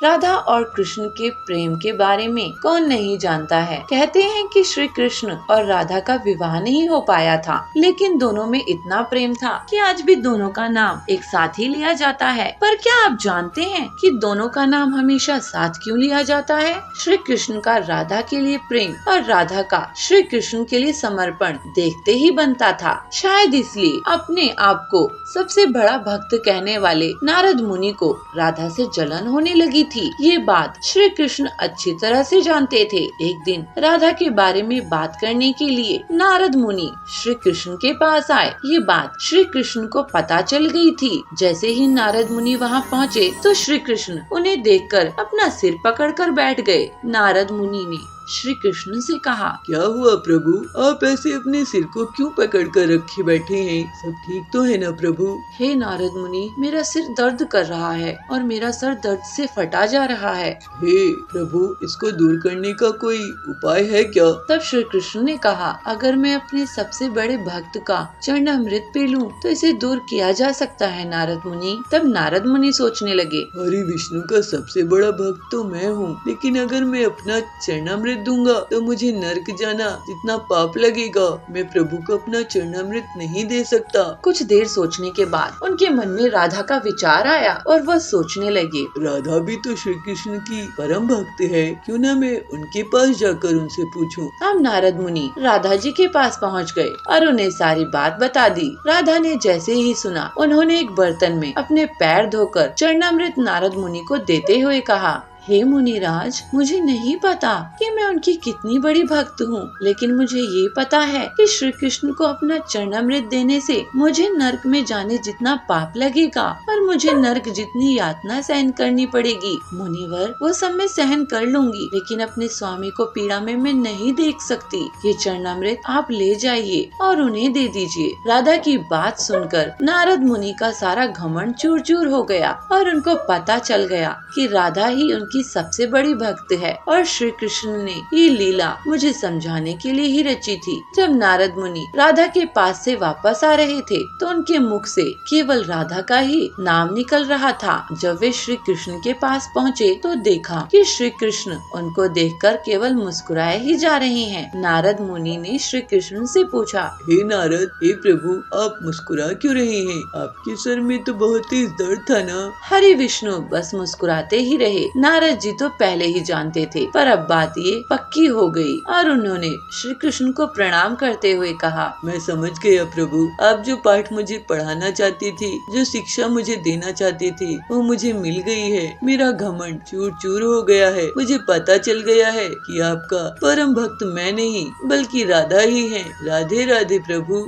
राधा और कृष्ण के प्रेम के बारे में कौन नहीं जानता है। कहते हैं कि श्री कृष्ण और राधा का विवाह नहीं हो पाया था, लेकिन दोनों में इतना प्रेम था कि आज भी दोनों का नाम एक साथ ही लिया जाता है। पर क्या आप जानते हैं कि दोनों का नाम हमेशा साथ क्यों लिया जाता है? श्री कृष्ण का राधा के लिए प्रेम और राधा का श्री कृष्ण के लिए समर्पण देखते ही बनता था। शायद इसलिए अपने आप को सबसे बड़ा भक्त कहने वाले नारद मुनि को राधा से जलन होने लगी थी। ये बात श्री कृष्ण अच्छी तरह से जानते थे। एक दिन राधा के बारे में बात करने के लिए नारद मुनि श्री कृष्ण के पास आए। ये बात श्री कृष्ण को पता चल गई थी। जैसे ही नारद मुनि वहाँ पहुँचे तो श्री कृष्ण उन्हें देखकर अपना सिर पकड़कर बैठ गए। नारद मुनि ने श्री कृष्ण से कहा, क्या हुआ प्रभु, आप ऐसे अपने सिर को क्यों पकड़ कर रखे बैठे हैं? सब ठीक तो है ना प्रभु? हे नारद मुनि, मेरा सिर दर्द कर रहा है और मेरा सर दर्द से फटा जा रहा है। हे प्रभु, इसको दूर करने का कोई उपाय है क्या? तब श्री कृष्ण ने कहा, अगर मैं अपने सबसे बड़े भक्त का चरणामृत पी लूं तो इसे दूर किया जा सकता है नारद मुनि। तब नारद मुनि सोचने लगे, हरि विष्णु का सबसे बड़ा भक्त तो मैं हूँ, लेकिन अगर मैं अपना चरणामृत दूंगा तो मुझे नरक जाना जितना पाप लगेगा। मैं प्रभु को अपना चरणामृत नहीं दे सकता। कुछ देर सोचने के बाद उनके मन में राधा का विचार आया और वह सोचने लगे, राधा भी तो श्री कृष्ण की परम भक्त है, क्यों ना मैं उनके पास जाकर उनसे पूछूं। अब नारद मुनि राधा जी के पास पहुंच गए और उन्हें सारी बात बता दी। राधा ने जैसे ही सुना, उन्होंने एक बर्तन में अपने पैर धोकर चरणामृत नारद मुनि को देते हुए कहा, हे मुनिराज, मुझे नहीं पता कि मैं उनकी कितनी बड़ी भक्त हूँ, लेकिन मुझे ये पता है कि श्री कृष्ण को अपना चरणामृत देने से मुझे नरक में जाने जितना पाप लगेगा और मुझे नरक जितनी यातना सहन करनी पड़ेगी। मुनिवर, वो सब मैं सहन कर लूंगी, लेकिन अपने स्वामी को पीड़ा में मैं नहीं देख सकती। ये चरणामृत आप ले जाइए और उन्हें दे दीजिए। राधा की बात सुनकर नारद मुनि का सारा घमंड चूर चूर हो गया और उनको पता चल गया कि राधा ही उनकी सबसे बड़ी भक्त है और श्री कृष्ण ने ये लीला मुझे समझाने के लिए ही रची थी। जब नारद मुनि राधा के पास से वापस आ रहे थे तो उनके मुख से केवल राधा का ही नाम निकल रहा था। जब वे श्री कृष्ण के पास पहुँचे तो देखा कि श्री कृष्ण उनको देखकर केवल मुस्कुराए ही जा रहे हैं। नारद मुनि ने श्री कृष्ण से पूछा, हे नारद, हे प्रभु, आप मुस्कुरा क्यों रहे हैं? आपके सर में तो बहुत तेज दर्द था ना? हरि विष्णु बस मुस्कुराते ही रहे। नारद जी तो पहले ही जानते थे, पर अब बात ये पक्की हो गई और उन्होंने श्री कृष्ण को प्रणाम करते हुए कहा, मैं समझ गया प्रभु, आप जो पाठ मुझे पढ़ाना चाहती थी, जो शिक्षा मुझे देना चाहती थी, वो मुझे मिल गई है। मेरा घमंड चूर चूर हो गया है। मुझे पता चल गया है कि आपका परम भक्त मैं नहीं बल्कि राधा ही है। राधे राधे प्रभु।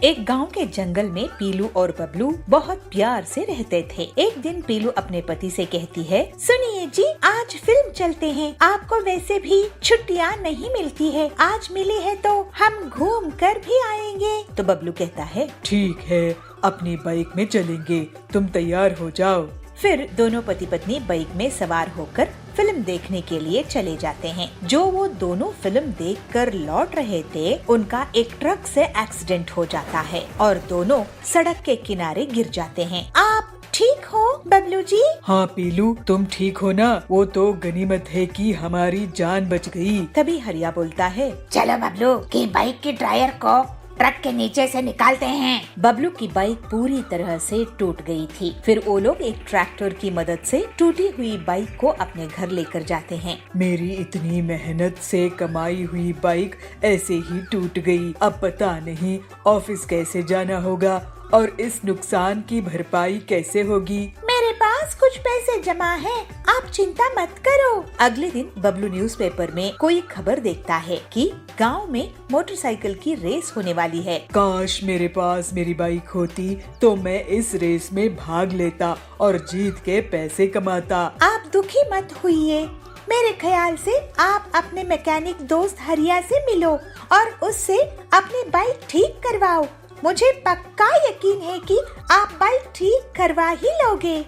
एक गांव के जंगल में पीलू और बबलू बहुत प्यार से रहते थे। एक दिन पीलू अपने पति से कहती है, सुनिए जी, आज फिल्म चलते हैं। आपको वैसे भी छुट्टियां नहीं मिलती है, आज मिली है तो हम घूम कर भी आएंगे। तो बबलू कहता है, ठीक है, अपनी बाइक में चलेंगे, तुम तैयार हो जाओ। फिर दोनों पति पत्नी बाइक में सवार होकर फिल्म देखने के लिए चले जाते हैं। जो वो दोनों फिल्म देखकर लौट रहे थे, उनका एक ट्रक से एक्सीडेंट हो जाता है और दोनों सड़क के किनारे गिर जाते हैं। आप ठीक हो बबलू जी? हाँ पीलू, तुम ठीक हो ना? वो तो गनीमत है कि हमारी जान बच गई। तभी हरिया बोलता है, चलो बबलू की बाइक की टायर को ट्रक के नीचे से निकालते हैं। बबलू की बाइक पूरी तरह से टूट गई थी। फिर वो लोग एक ट्रैक्टर की मदद से टूटी हुई बाइक को अपने घर लेकर जाते हैं। मेरी इतनी मेहनत से कमाई हुई बाइक ऐसे ही टूट गई। अब पता नहीं ऑफिस कैसे जाना होगा और इस नुकसान की भरपाई कैसे होगी। मेरे पास कुछ पैसे जमा है, आप चिंता मत करो। अगले दिन बबलू न्यूज़पेपर में कोई खबर देखता है कि गांव में मोटरसाइकिल की रेस होने वाली है। काश मेरे पास मेरी बाइक होती तो मैं इस रेस में भाग लेता और जीत के पैसे कमाता। आप दुखी मत होइए, मेरे ख्याल से आप अपने मैकेनिक दोस्त हरिया से मिलो और उससे अपनी बाइक ठीक करवाओ। मुझे पक्का यकीन है कि आप बाइक ठीक करवा ही लोगे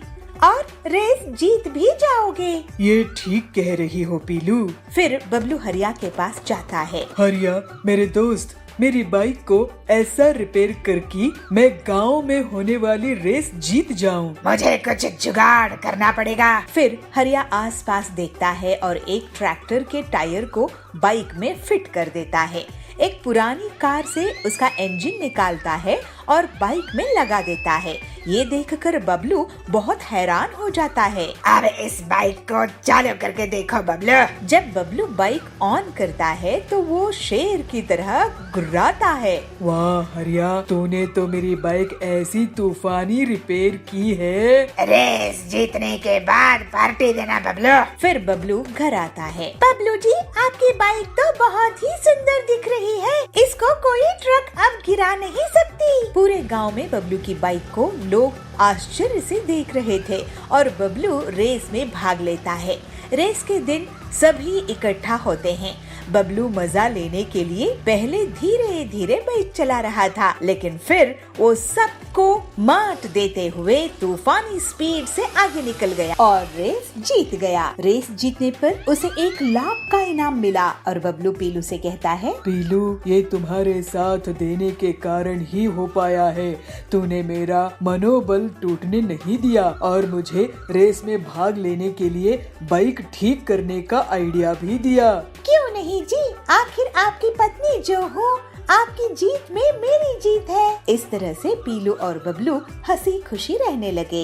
और रेस जीत भी जाओगे। ये ठीक कह रही हो पीलू। फिर बबलू हरिया के पास जाता है। हरिया मेरे दोस्त, मेरी बाइक को ऐसा रिपेयर करके मैं गांव में होने वाली रेस जीत जाऊं। मुझे कुछ जुगाड़ करना पड़ेगा। फिर हरिया आसपास देखता है और एक ट्रैक्टर के टायर को बाइक में फिट कर देता है। एक पुरानी कार से उसका इंजन निकालता है और बाइक में लगा देता है। ये देखकर बबलू बहुत हैरान हो जाता है। अब इस बाइक को चालू करके देखो बबलू। जब बबलू बाइक ऑन करता है तो वो शेर की तरह गुर्राता है। वाह हरिया, तूने तो मेरी बाइक ऐसी तूफानी रिपेयर की है। रेस जीतने के बाद पार्टी देना बबलू। फिर बबलू घर आता है। बबलू जी, आपकी बाइक तो बहुत ही सुंदर दिख रही है। इसको कोई ट्रक अब गिरा नहीं सकती। पूरे गांव में बबलू की बाइक को लोग आश्चर्य से देख रहे थे और बबलू रेस में भाग लेता है। रेस के दिन सभी इकट्ठा होते हैं। बबलू मजा लेने के लिए पहले धीरे धीरे बाइक चला रहा था, लेकिन फिर वो सबको मात देते हुए तूफानी स्पीड से आगे निकल गया और रेस जीत गया। रेस जीतने पर उसे 1 लाख का इनाम मिला और बबलू पीलू से कहता है, पीलू, ये तुम्हारे साथ देने के कारण ही हो पाया है। तूने मेरा मनोबल टूटने नहीं दिया और मुझे रेस में भाग लेने के लिए बाइक ठीक करने का आइडिया भी दिया। क्यों नहीं जी, आखिर आपकी पत्नी जो हूँ, आपकी जीत में मेरी जीत है। इस तरह से पीलू और बबलू हंसी खुशी रहने लगे।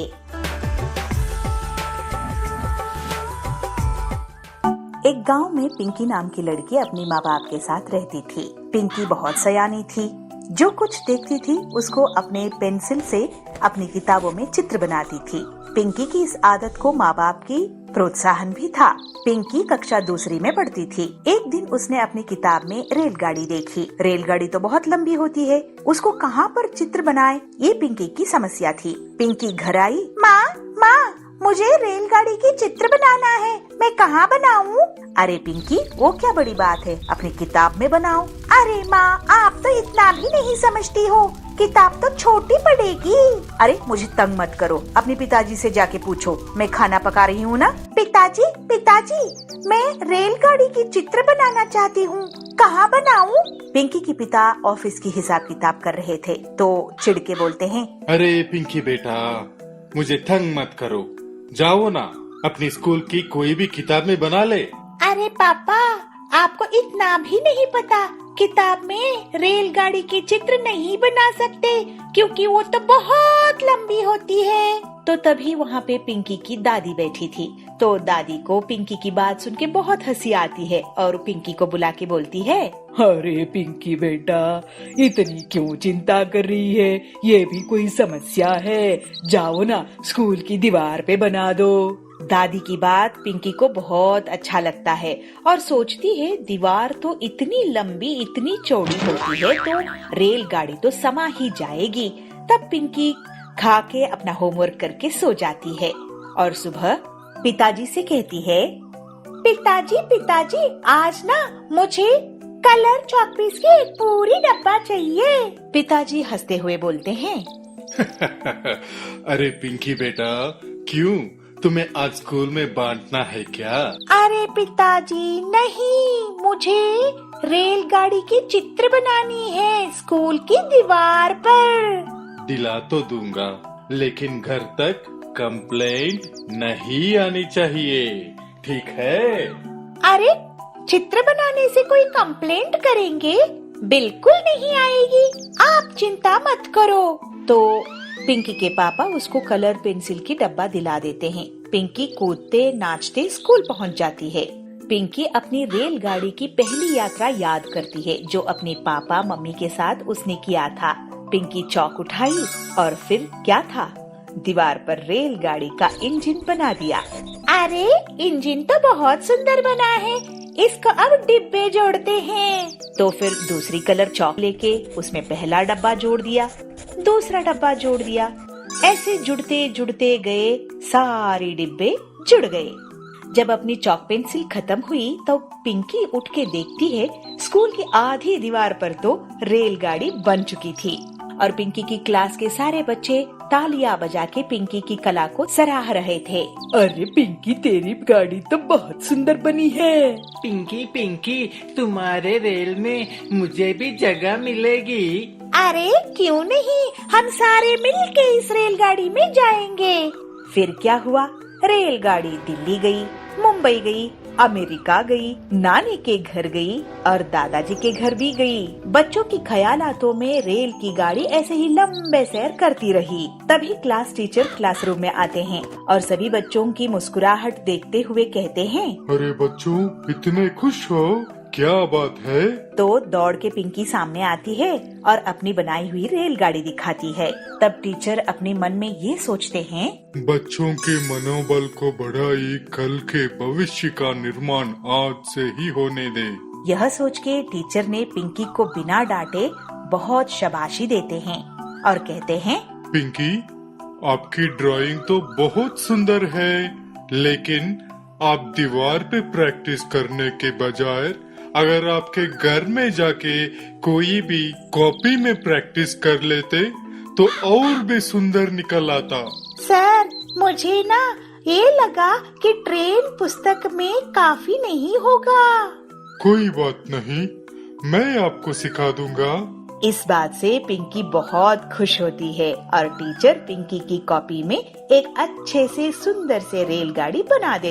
एक गांव में पिंकी नाम की लड़की अपनी माँ बाप के साथ रहती थी। पिंकी बहुत सयानी थी। जो कुछ देखती थी उसको अपने पेंसिल से अपनी किताबों में चित्र बनाती थी। पिंकी की इस आदत को माँ बाप की प्रोत्साहन भी था। पिंकी कक्षा 2 में पढ़ती थी। एक दिन उसने अपनी किताब में रेलगाड़ी देखी। रेलगाड़ी तो बहुत लंबी होती है, उसको कहाँ पर चित्र बनाए, ये पिंकी की समस्या थी। पिंकी घर आई। माँ, मुझे रेलगाड़ी की चित्र बनाना है, मैं कहाँ बनाऊँ? अरे पिंकी, वो क्या बड़ी बात है, अपनी किताब में बनाओ। अरे माँ, आप तो इतना भी नहीं समझती हो, किताब तो छोटी पड़ेगी। अरे मुझे तंग मत करो, अपने पिताजी से जाके पूछो, मैं खाना पका रही हूँ ना। पिताजी, मैं रेलगाड़ी की चित्र बनाना चाहती हूँ, कहाँ बनाऊँ? पिंकी के पिता ऑफिस की हिसाब किताब कर रहे थे तो चिढ़ के बोलते हैं, अरे पिंकी बेटा, मुझे तंग मत करो, जाओ ना, अपनी स्कूल की कोई भी किताब में बना ले। अरे पापा, आपको इतना भी नहीं पता, किताब में रेलगाड़ी की चित्र नहीं बना सकते क्योंकि वो तो बहुत लंबी होती है। तो तभी वहाँ पे पिंकी की दादी बैठी थी। तो दादी को पिंकी की बात सुन के बहुत हंसी आती है और पिंकी को बुला के बोलती है, अरे पिंकी बेटा, इतनी क्यों चिंता कर रही है, ये भी कोई समस्या है, जाओ ना स्कूल की दीवार पे बना दो। दादी की बात पिंकी को बहुत अच्छा लगता है और सोचती है दीवार तो इतनी लंबी इतनी चौड़ी होती है तो रेलगाड़ी तो समा ही जाएगी। तब पिंकी खा के अपना होमवर्क करके सो जाती है और सुबह पिताजी से कहती है, पिताजी, आज ना मुझे कलर चॉकपीस की एक पूरी डब्बा चाहिए। पिताजी हंसते हुए बोलते हैं, अरे पिंकी बेटा, क्यों, तुम्हें आज स्कूल में बांटना है क्या? अरे पिताजी नहीं, मुझे रेलगाड़ी की चित्र बनानी है स्कूल की दीवार पर। दिला तो दूंगा, लेकिन घर तक कंप्लेंट नहीं आनी चाहिए, ठीक है? अरे चित्र बनाने से कोई कंप्लेंट करेंगे? बिल्कुल नहीं आएगी, आप चिंता मत करो। तो पिंकी के पापा उसको कलर पेंसिल की डब्बा दिला देते हैं। पिंकी कूदते नाचते स्कूल पहुंच जाती है। पिंकी अपनी रेलगाड़ी की पहली यात्रा याद करती है जो अपने पापा मम्मी के साथ उसने किया था। पिंकी चौक उठाई और फिर क्या था, दीवार पर रेलगाड़ी का इंजन बना दिया। अरे इंजन तो बहुत सुंदर बना है, इसको अब डिब्बे जोड़ते हैं। तो फिर दूसरी कलर चौक लेके उसमें पहला डब्बा जोड़ दिया, दूसरा डब्बा जोड़ दिया। ऐसे जुड़ते जुड़ते गए, सारे डिब्बे जुड़ गए। जब अपनी चौक पेंसिल खत्म हुई तो पिंकी उठ के देखती है स्कूल की आधी दीवार पर तो रेलगाड़ी बन चुकी थी और पिंकी की क्लास के सारे बच्चे तालियां बजा के पिंकी की कला को सराह रहे थे। अरे पिंकी, तेरी गाड़ी तो बहुत सुंदर बनी है। पिंकी पिंकी, तुम्हारे रेल में मुझे भी जगह मिलेगी? अरे क्यों नहीं, हम सारे मिलके इस रेलगाड़ी में जाएंगे। फिर क्या हुआ, रेलगाड़ी दिल्ली गई, मुंबई गई, अमेरिका गई, नानी के घर गई और दादाजी के घर भी गई। बच्चों की ख्यालातों में रेल की गाड़ी ऐसे ही लंबे सैर करती रही। तभी क्लास टीचर क्लासरूम में आते हैं और सभी बच्चों की मुस्कुराहट देखते हुए कहते हैं, अरे बच्चों, इतने खुश हो, क्या बात है? तो दौड़ के पिंकी सामने आती है और अपनी बनाई हुई रेलगाड़ी दिखाती है। तब टीचर अपने मन में ये सोचते हैं, बच्चों के मनोबल को बढ़ाई, कल के भविष्य का निर्माण आज से ही होने दे। यह सोच के टीचर ने पिंकी को बिना डांटे बहुत शाबाशी देते हैं और कहते हैं, पिंकी, आपकी ड्राइंग तो बहुत सुंदर है, लेकिन आप दीवार पे प्रैक्टिस करने के बजाय अगर आपके घर में जाके कोई भी कॉपी में प्रैक्टिस कर लेते तो और भी सुंदर निकल आता। सर, मुझे ना ये लगा कि ट्रेन पुस्तक में काफी नहीं होगा। कोई बात नहीं, मैं आपको सिखा दूंगा। इस बात से पिंकी बहुत खुश होती है और टीचर पिंकी की कॉपी में एक अच्छे से सुंदर से रेलगाड़ी बना देती है।